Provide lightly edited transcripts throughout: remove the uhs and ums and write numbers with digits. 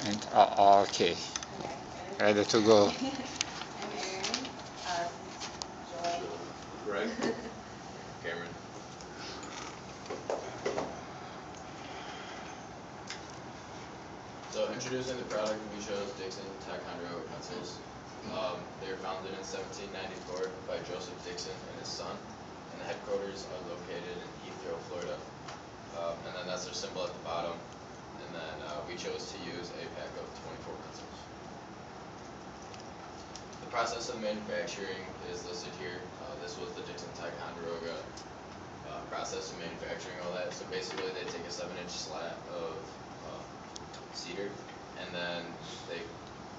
And okay, ready to go. I'm Erin. Joy. Greg. Cameron. So introducing the product, we chose Dixon Ticonderoga pencils. They were founded in 1794 by Joseph Dixon and his son, and the headquarters are located in Heathrow, Florida. And then that's their symbol at the bottom. And then we chose to use a pack of 24 pencils. The process of manufacturing is listed here. This was the Dixon Ticonderoga process of manufacturing all that. So basically they take a 7-inch slat of cedar, and then they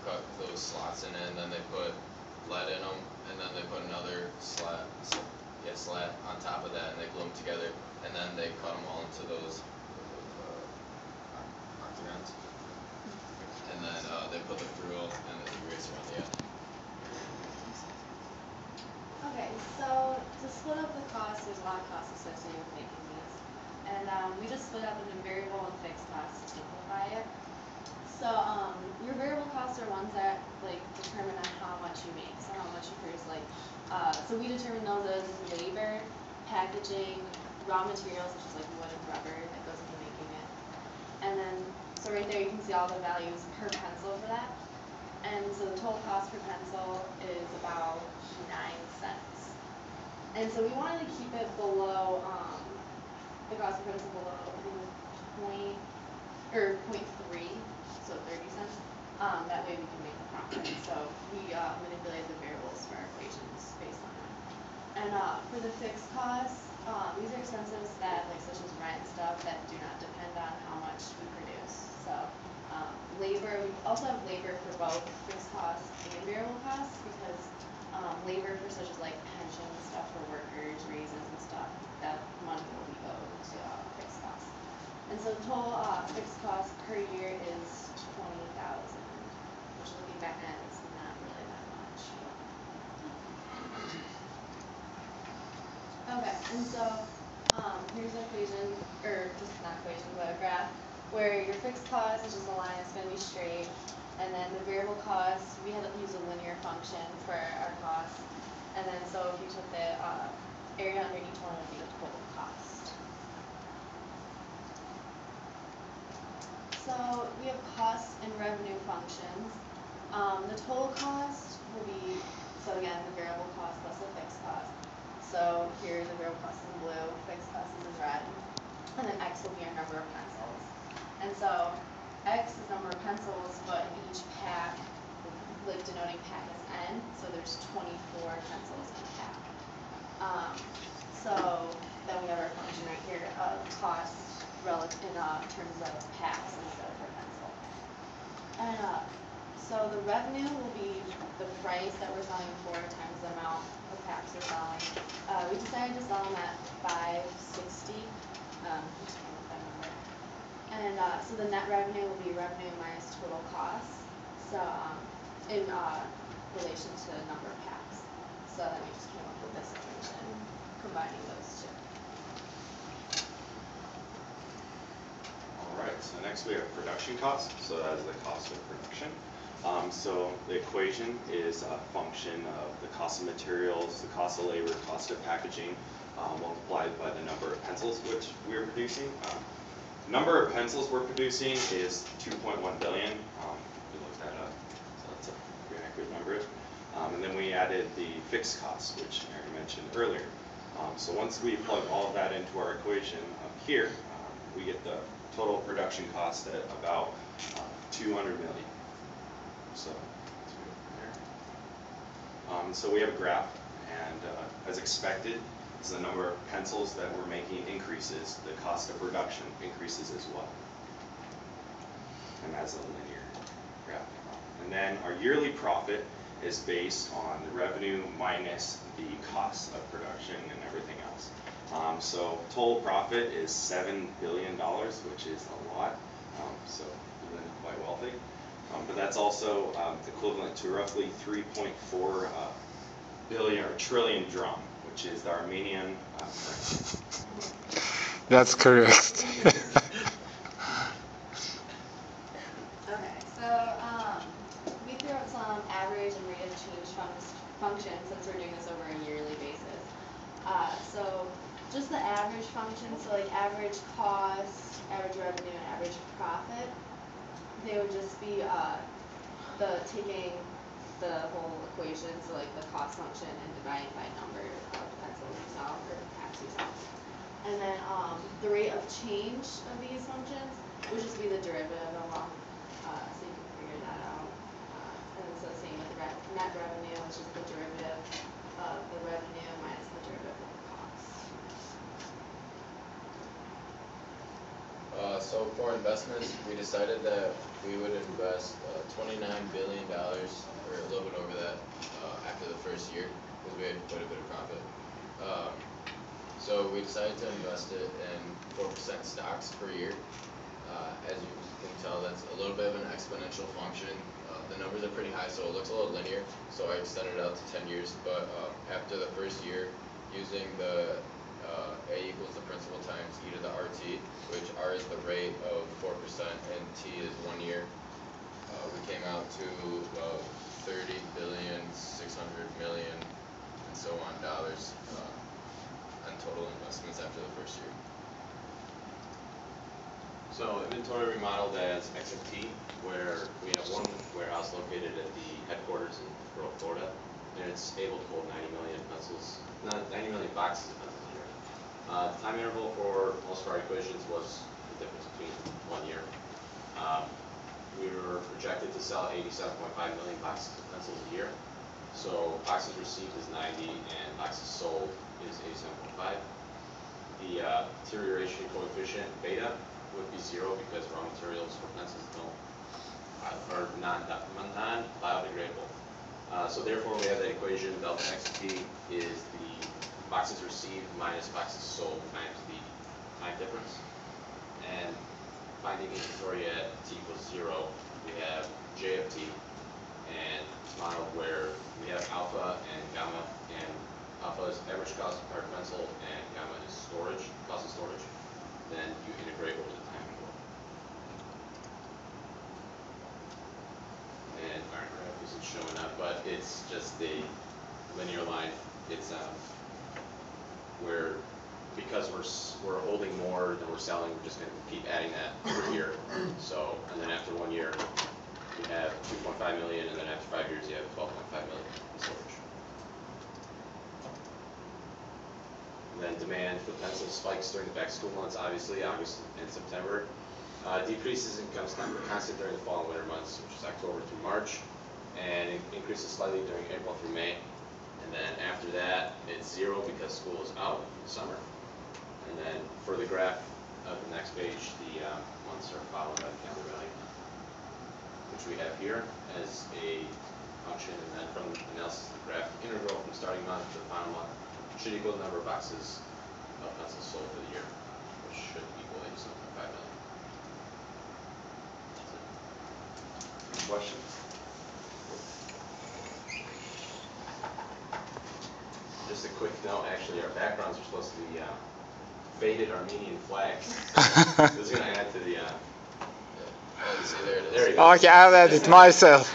cut those slots in it, and then they put lead in them, and then they put another slat on top of that, and they glue them together, and then they cut them all into those octagons, and then they put the ferrule and the eraser on the end. Okay, so to split up the cost, there's a lot of costs associated with making these. And we just split up into variable and fixed costs to simplify it. So your variable costs are ones that determine on how much you make, so how much you produce. So we determine those as labor, packaging, raw materials, which is like wood and rubber that goes into making it. And then, so right there you can see all the values per pencil for that. And so the total cost per pencil is about 9 cents. And so we wanted to keep it below, the cost per pencil below, I think, 0.3, so 30 cents. That way we can make the profit. So we manipulated the variables for our equations based on that. And for the fixed costs, these are expenses that, such as rent and stuff, that do not depend on how much we produce. So labor, we also have labor for both fixed costs and variable costs, because labor for such as pension stuff for workers, raises and stuff, that money will be owed to fixed costs. And so the total fixed cost per year is $20,000, which looking back at it, is not really that much. Okay, and so here's an equation, or just not equation, but a graph, where your fixed cost is just a line that's going to be straight, and then the variable cost, we had to use a linear function for our cost, and then so if you took the area under each one, it would be the total cost. So we have cost and revenue functions. The total cost will be, so again, the variable cost plus the fixed cost. So here the variable cost is in blue, fixed cost is in red, and then X will be our number of pencils. And so X is number of pencils, but in each pack, denoting pack as N, so there's 24 pencils in a pack. So then we have our function right here of cost relative in terms of packs instead of per pencil. And so the revenue will be the price that we're selling for times the amount of packs we're selling. We decided to sell them at $5.60. Just came with that number. And so the net revenue will be revenue minus total cost. So in relation to the number of packs. So then we just came up with this equation, combining those two. Alright, so next we have production cost, so that is the cost of production. So the equation is a function of the cost of materials, the cost of labor, cost of packaging, multiplied by the number of pencils which we're producing. Number of pencils we're producing is 2.1 billion. We looked that up, so that's a pretty accurate number. And then we added the fixed costs, which Erin mentioned earlier. So once we plug all of that into our equation up here, we get the total production cost at about 200 million. So let's go from there. So we have a graph, and as expected, as the number of pencils that we're making increases, the cost of production increases as well. And that's a linear graph. And then our yearly profit is based on the revenue minus the cost of production and everything else. So total profit is $7 billion, which is a lot. So we've been quite wealthy. But that's also equivalent to roughly 3.4 billion or trillion drum, which is the Armenian currency. That's correct. Okay, so So, we threw out some average and rate of change functions since we're doing this over a yearly basis. So, just the average function, so like average cost, average revenue, and average profit, they would just be taking the whole equation, so like the cost function, and dividing by number of pencils you sell or packs you sell. And then the rate of change of these functions would just be the derivative of them, so you can figure that out. And it's the same with the net revenue, which is the derivative of the revenue minus the derivative of the cost. So for investments, we decided that we would invest $29 billion, or a little bit over that, after the first year, because we had quite a bit of profit. So we decided to invest it in 4% stocks per year. As you can tell, that's a little bit of an exponential function. The numbers are pretty high, so it looks a little linear, so I extended it out to 10 years. But after the first year, using the A equals the principal times e to the RT, which R is the rate of 4% and T is 1 year, we came out to about 30 billion, 600 million, and so on dollars on total investments after the first year. So inventory remodeled as XMT, where we have one warehouse located at the headquarters in Grove, Florida, and it's able to hold 90 million boxes of pencils a year. The time interval for most of our equations was the difference between 1 year. We were projected to sell 87.5 million boxes of pencils a year. So boxes received is 90 and boxes sold is 87.5. The deterioration coefficient beta would be 0 because raw materials for pencils are non-biodegradable. So therefore we have that equation, delta XT is the boxes received minus boxes sold times the time difference. And finding inventory at T equals 0, we have J of T, and it's modeled where we have alpha and gamma, and alpha is average cost per pencil and gamma is cost of storage. Then you integrate over the time interval. And our graph isn't showing up, but it's just a linear line. It's where, because we're holding more than we're selling, we're just going to keep adding that per year. So, and then after 1 year, you have 2.5 million, and then after 5 years, you have 12.5 million in storage. And then demand for pencils spikes during the back-to-school months, obviously, August and September. Decreases in constant during the fall and winter months, which is October through March, and it increases slightly during April through May. And then after that, it's 0 because school is out in the summer. And then for the graph of the next page, the months are followed by the calendar value, which we have here as a function. And then from the analysis of the graph, integral from starting month to the final month should equal the number of boxes of pencils sold for the year, which should equal 87.5 million. Any questions? Just a quick note, actually, our backgrounds are supposed to be faded Armenian flags. This is going to add to the... See, there it is. There you go. Okay, I'll edit myself.